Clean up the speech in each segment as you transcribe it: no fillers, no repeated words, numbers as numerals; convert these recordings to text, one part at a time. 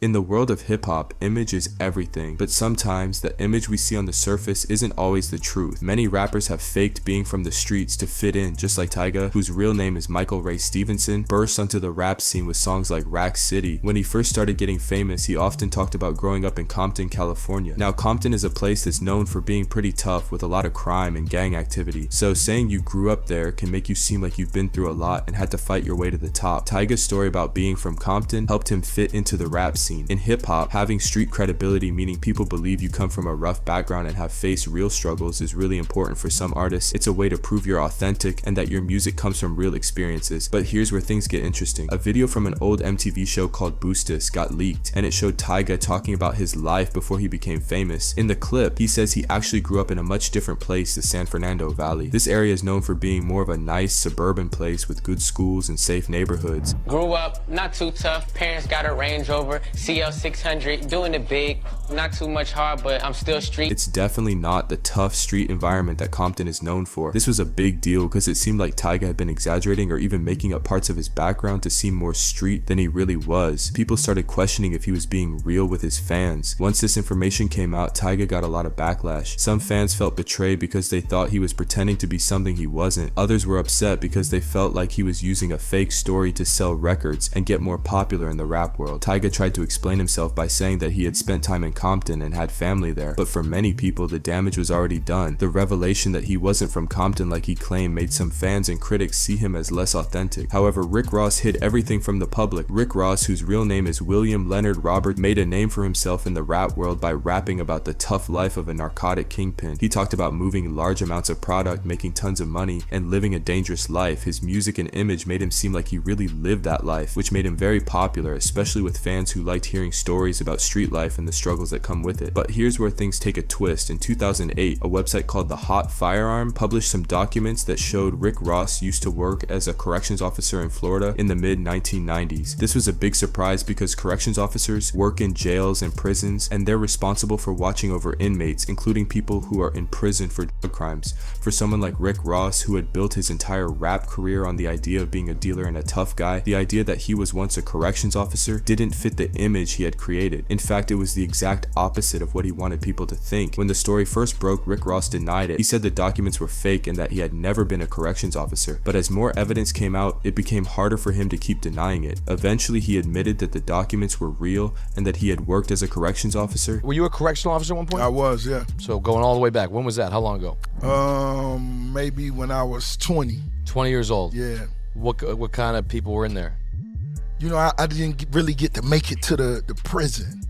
In the world of hip-hop, image is everything, but sometimes the image we see on the surface isn't always the truth. Many rappers have faked being from the streets to fit in, just like Tyga, whose real name is Michael Ray Stevenson, burst onto the rap scene with songs like Rack City. When he first started getting famous, he often talked about growing up in Compton, California. Now, Compton is a place that's known for being pretty tough with a lot of crime and gang activity, so saying you grew up there can make you seem like you've been through a lot and had to fight your way to the top. Tyga's story about being from Compton helped him fit into the rap scene. In hip-hop, having street credibility, meaning people believe you come from a rough background and have faced real struggles, is really important for some artists. It's a way to prove you're authentic and that your music comes from real experiences. But here's where things get interesting. A video from an old MTV show called Boostus got leaked, and it showed Tyga talking about his life before he became famous. In the clip, he says he actually grew up in a much different place, the San Fernando Valley. This area is known for being more of a nice suburban place with good schools and safe neighborhoods. Grew up, not too tough, parents got a Range Rover, CL 600, doing it big, not too much hard, but I'm still street. It's definitely not the tough street environment that Compton is known for. This was a big deal because it seemed like Tyga had been exaggerating or even making up parts of his background to seem more street than he really was. People started questioning if he was being real with his fans. Once this information came out, Tyga got a lot of backlash. Some fans felt betrayed because they thought he was pretending to be something he wasn't. Others were upset because they felt like he was using a fake story to sell records and get more popular in the rap world. Tyga tried to explain himself by saying that he had spent time in Compton and had family there, but for many people the damage was already done. The revelation that he wasn't from Compton like he claimed made some fans and critics see him as less authentic. However, Rick Ross hid everything from the public. Rick Ross, whose real name is William Leonard Robert, made a name for himself in the rap world by rapping about the tough life of a narcotic kingpin. He talked about moving large amounts of product, making tons of money, and living a dangerous life. His music and image made him seem like he really lived that life, which made him very popular, especially with fans who liked hearing stories about street life and the struggles that come with it. But here's where things take a twist. In 2008, a website called The Hot Firearm published some documents that showed Rick Ross used to work as a corrections officer in Florida in the mid-1990s. This was a big surprise because corrections officers work in jails and prisons, and they're responsible for watching over inmates, including people who are in prison for drug crimes. For someone like Rick Ross, who had built his entire rap career on the idea of being a dealer and a tough guy, the idea that he was once a corrections officer didn't fit the image he had created. In fact, it was the exact opposite of what he wanted people to think. When the story first broke, Rick Ross denied it. He said the documents were fake and that he had never been a corrections officer. But as more evidence came out, it became harder for him to keep denying it. Eventually, he admitted that the documents were real and that he had worked as a corrections officer. Were you a correctional officer at one point? I was, yeah. So going all the way back, when was that? How long ago? Maybe when I was 20. 20 years old? Yeah. What kind of people were in there? You know, I didn't really get to make it to the prison.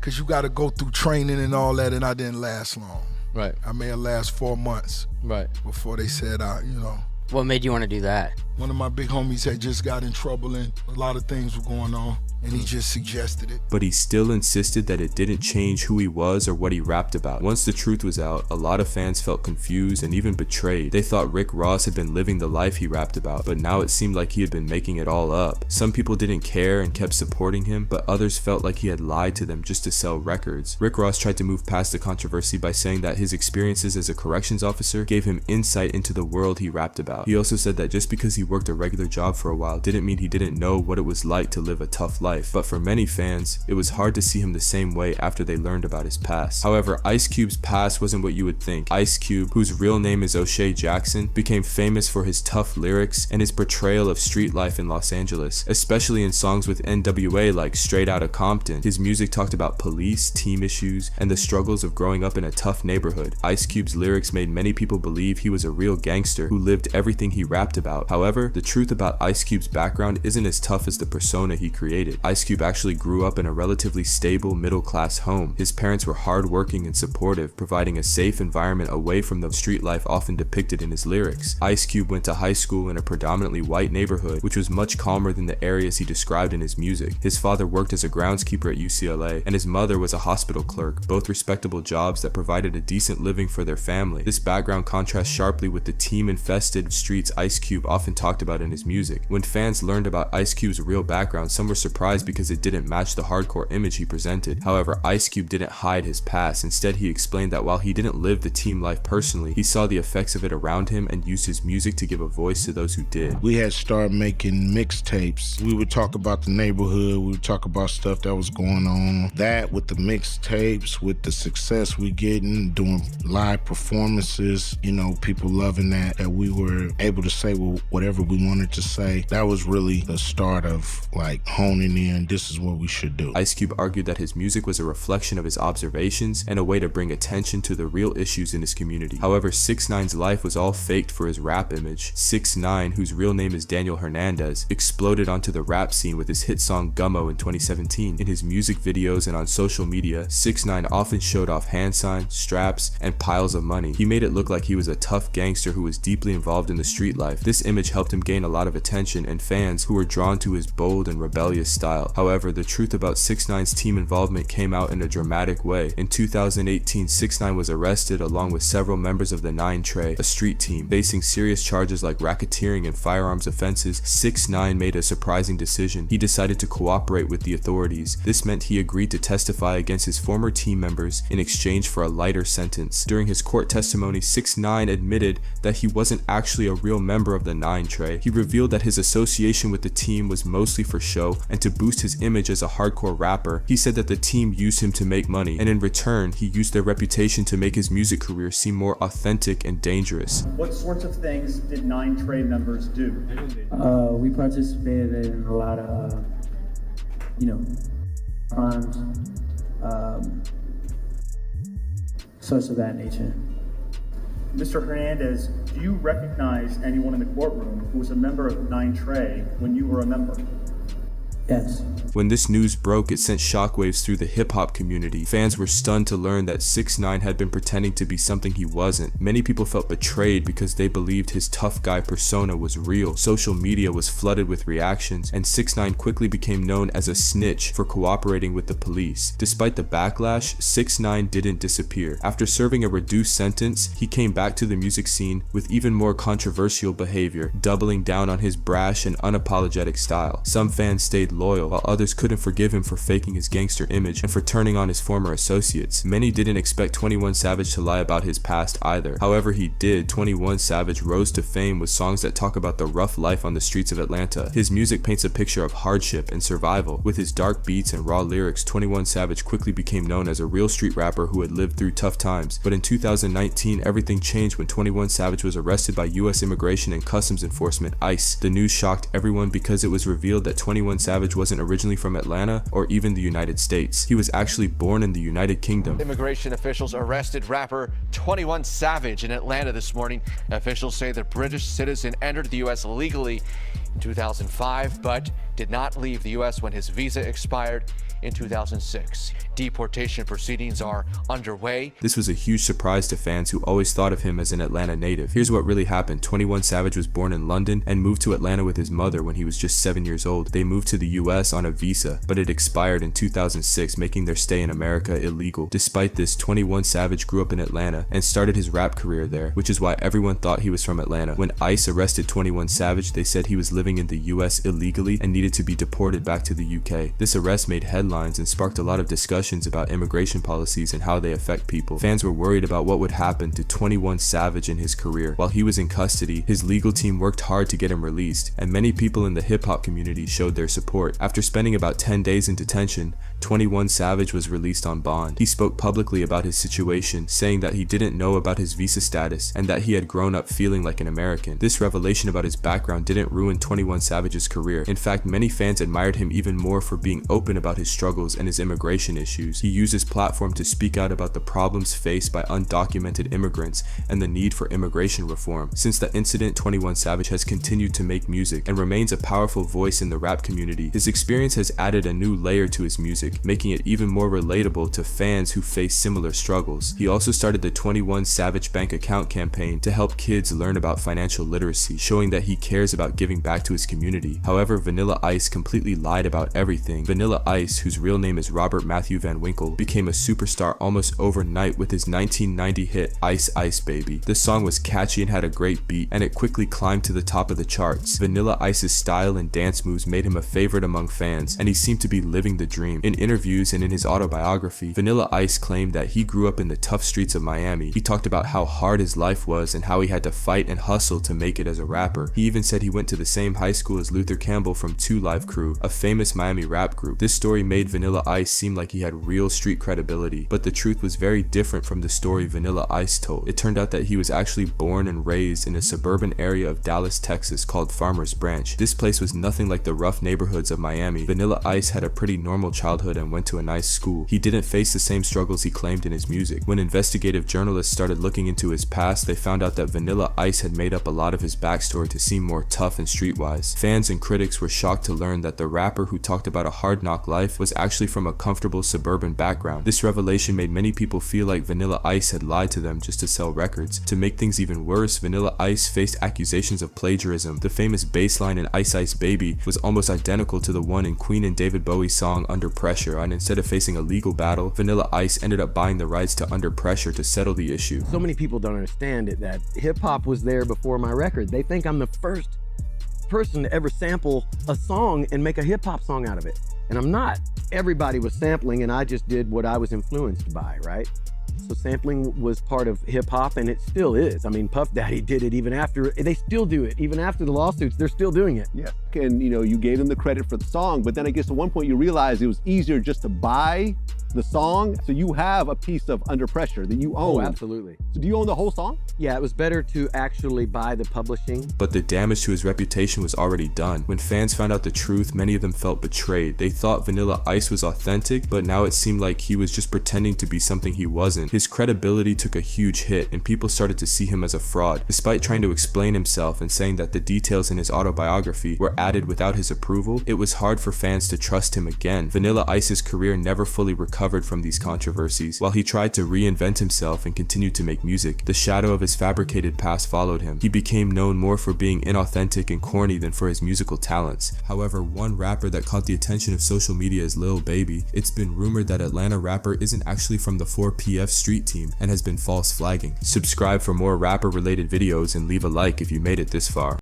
Because you got to go through training and all that, and I didn't last long. Right. I may have lasted 4 months. Right. Before they said, you know. What made you want to do that? One of my big homies had just got in trouble and a lot of things were going on, and he just suggested it. But he still insisted that it didn't change who he was or what he rapped about. Once the truth was out, a lot of fans felt confused and even betrayed. They thought Rick Ross had been living the life he rapped about, but now it seemed like he had been making it all up. Some people didn't care and kept supporting him, but others felt like he had lied to them just to sell records. Rick Ross tried to move past the controversy by saying that his experiences as a corrections officer gave him insight into the world he rapped about. He also said that just because he worked a regular job for a while didn't mean he didn't know what it was like to live a tough life. But for many fans, it was hard to see him the same way after they learned about his past. However, Ice Cube's past wasn't what you would think. Ice Cube, whose real name is O'Shea Jackson, became famous for his tough lyrics and his portrayal of street life in Los Angeles, especially in songs with NWA like Straight Outta Compton. His music talked about police, team issues, and the struggles of growing up in a tough neighborhood. Ice Cube's lyrics made many people believe he was a real gangster who lived everything he rapped about. However, the truth about Ice Cube's background isn't as tough as the persona he created. Ice Cube actually grew up in a relatively stable middle-class home. His parents were hardworking and supportive, providing a safe environment away from the street life often depicted in his lyrics. Ice Cube went to high school in a predominantly white neighborhood, which was much calmer than the areas he described in his music. His father worked as a groundskeeper at UCLA, and his mother was a hospital clerk, both respectable jobs that provided a decent living for their family. This background contrasts sharply with the team-infested streets Ice Cube often talked talked about in his music. When fans learned about Ice Cube's real background, some were surprised because it didn't match the hardcore image he presented. However, Ice Cube didn't hide his past. Instead, he explained that while he didn't live the team life personally, he saw the effects of it around him and used his music to give a voice to those who did. We had started making mixtapes. We would talk about the neighborhood, we would talk about stuff that was going on. That with the mixtapes, with the success we getting, doing live performances, you know, people loving that we were able to say whatever we wanted to say. That was really the start of like honing in, this is what we should do. Ice Cube argued that his music was a reflection of his observations and a way to bring attention to the real issues in his community. However, 6ix9ine's life was all faked for his rap image. 6ix9ine, whose real name is Daniel Hernandez, exploded onto the rap scene with his hit song Gummo in 2017. In his music videos and on social media, 6ix9ine often showed off hand signs, straps, and piles of money. He made it look like he was a tough gangster who was deeply involved in the street life. This image helped him gain a lot of attention and fans who were drawn to his bold and rebellious style. However, the truth about 6ix9ine's team involvement came out in a dramatic way. In 2018, 6ix9ine was arrested along with several members of the 9 Trey, a street team. Facing serious charges like racketeering and firearms offenses, 6ix9ine made a surprising decision. He decided to cooperate with the authorities. This meant he agreed to testify against his former team members in exchange for a lighter sentence. During his court testimony, 6ix9ine admitted that he wasn't actually a real member of the 9 Trey. He revealed that his association with the team was mostly for show and to boost his image as a hardcore rapper. He said that the team used him to make money, and in return, he used their reputation to make his music career seem more authentic and dangerous. What sorts of things did 9 Trey members do? We participated in a lot of, crimes, sorts of that nature. Mr. Hernandez, do you recognize anyone in the courtroom who was a member of 9 Trey when you were a member? Yes. When this news broke, it sent shockwaves through the hip-hop community. Fans were stunned to learn that 6ix9ine had been pretending to be something he wasn't. Many people felt betrayed because they believed his tough guy persona was real. Social media was flooded with reactions, and 6ix9ine quickly became known as a snitch for cooperating with the police. Despite the backlash, 6ix9ine didn't disappear. After serving a reduced sentence, he came back to the music scene with even more controversial behavior, doubling down on his brash and unapologetic style. Some fans stayed loyal, while others couldn't forgive him for faking his gangster image and for turning on his former associates. Many didn't expect 21 Savage to lie about his past either. However, he did. 21 Savage rose to fame with songs that talk about the rough life on the streets of Atlanta. His music paints a picture of hardship and survival. With his dark beats and raw lyrics, 21 Savage quickly became known as a real street rapper who had lived through tough times. But in 2019, everything changed when 21 Savage was arrested by U.S. Immigration and Customs Enforcement, ICE. The news shocked everyone because it was revealed that 21 Savage wasn't originally from Atlanta or even the United States. He was actually born in the United Kingdom. Immigration officials arrested rapper 21 Savage in Atlanta this morning. Officials say the British citizen entered the U.S. illegally in 2005, but did not leave the U.S. when his visa expired in 2006. Deportation proceedings are underway. This was a huge surprise to fans who always thought of him as an Atlanta native. Here's what really happened. 21 Savage was born in London and moved to Atlanta with his mother when he was just 7 years old. They moved to the US on a visa, but it expired in 2006, making their stay in America illegal. Despite this, 21 Savage grew up in Atlanta and started his rap career there, which is why everyone thought he was from Atlanta. When ICE arrested 21 Savage, they said he was living in the US illegally and needed to be deported back to the UK. This arrest made headlines and sparked a lot of discussions about immigration policies and how they affect people. Fans were worried about what would happen to 21 Savage in his career. While he was in custody, his legal team worked hard to get him released, and many people in the hip-hop community showed their support. After spending about 10 days in detention, 21 Savage was released on bond. He spoke publicly about his situation, saying that he didn't know about his visa status and that he had grown up feeling like an American. This revelation about his background didn't ruin 21 Savage's career. In fact, many fans admired him even more for being open about his struggles and his immigration issues. He used his platform to speak out about the problems faced by undocumented immigrants and the need for immigration reform. Since the incident, 21 Savage has continued to make music and remains a powerful voice in the rap community. His experience has added a new layer to his music, making it even more relatable to fans who face similar struggles. He also started the 21 Savage Bank Account campaign to help kids learn about financial literacy, showing that he cares about giving back to his community. However, Vanilla Ice completely lied about everything. Vanilla Ice, whose whose real name is Robert Matthew Van Winkle, became a superstar almost overnight with his 1990 hit Ice Ice Baby. This song was catchy and had a great beat, and it quickly climbed to the top of the charts. Vanilla Ice's style and dance moves made him a favorite among fans, and he seemed to be living the dream. In interviews and in his autobiography, Vanilla Ice claimed that he grew up in the tough streets of Miami. He talked about how hard his life was and how he had to fight and hustle to make it as a rapper. He even said he went to the same high school as Luther Campbell from 2 Live Crew, a famous Miami rap group. This story made Vanilla Ice seem like he had real street credibility, but the truth was very different from the story Vanilla Ice told. It turned out that he was actually born and raised in a suburban area of Dallas, Texas called Farmers Branch. This place was nothing like the rough neighborhoods of Miami. Vanilla Ice had a pretty normal childhood and went to a nice school. He didn't face the same struggles he claimed in his music. When investigative journalists started looking into his past, they found out that Vanilla Ice had made up a lot of his backstory to seem more tough and streetwise. Fans and critics were shocked to learn that the rapper who talked about a hard knock life was actually from a comfortable suburban background. This revelation made many people feel like Vanilla Ice had lied to them just to sell records. To make things even worse, Vanilla Ice faced accusations of plagiarism. The famous bass line in Ice Ice Baby was almost identical to the one in Queen and David Bowie's song Under Pressure, and instead of facing a legal battle, Vanilla Ice ended up buying the rights to Under Pressure to settle the issue. So many people don't understand it, that hip-hop was there before my record. They think I'm the first person to ever sample a song and make a hip-hop song out of it, and I'm not. Everybody was sampling, and I just did what I was influenced by, right? So sampling was part of hip hop, and it still is. I mean, Puff Daddy did it even after, they still do it. Even after the lawsuits, they're still doing it. Yeah, and you gave them the credit for the song, but then I guess at one point you realized it was easier just to buy the song. So you have a piece of Under Pressure that you own. Oh, absolutely. So do you own the whole song? Yeah, it was better to actually buy the publishing. But the damage to his reputation was already done. When fans found out the truth, many of them felt betrayed. They thought Vanilla Ice was authentic, but now it seemed like he was just pretending to be something he wasn't. His credibility took a huge hit, and people started to see him as a fraud. Despite trying to explain himself and saying that the details in his autobiography were added without his approval, it was hard for fans to trust him again. Vanilla Ice's career never fully recovered from these controversies. While he tried to reinvent himself and continued to make music, the shadow of his fabricated past followed him. He became known more for being inauthentic and corny than for his musical talents. However, one rapper that caught the attention of social media is Lil Baby. It's been rumored that Atlanta rapper isn't actually from the 4PF street team and has been false flagging. Subscribe for more rapper related videos and leave a like if you made it this far.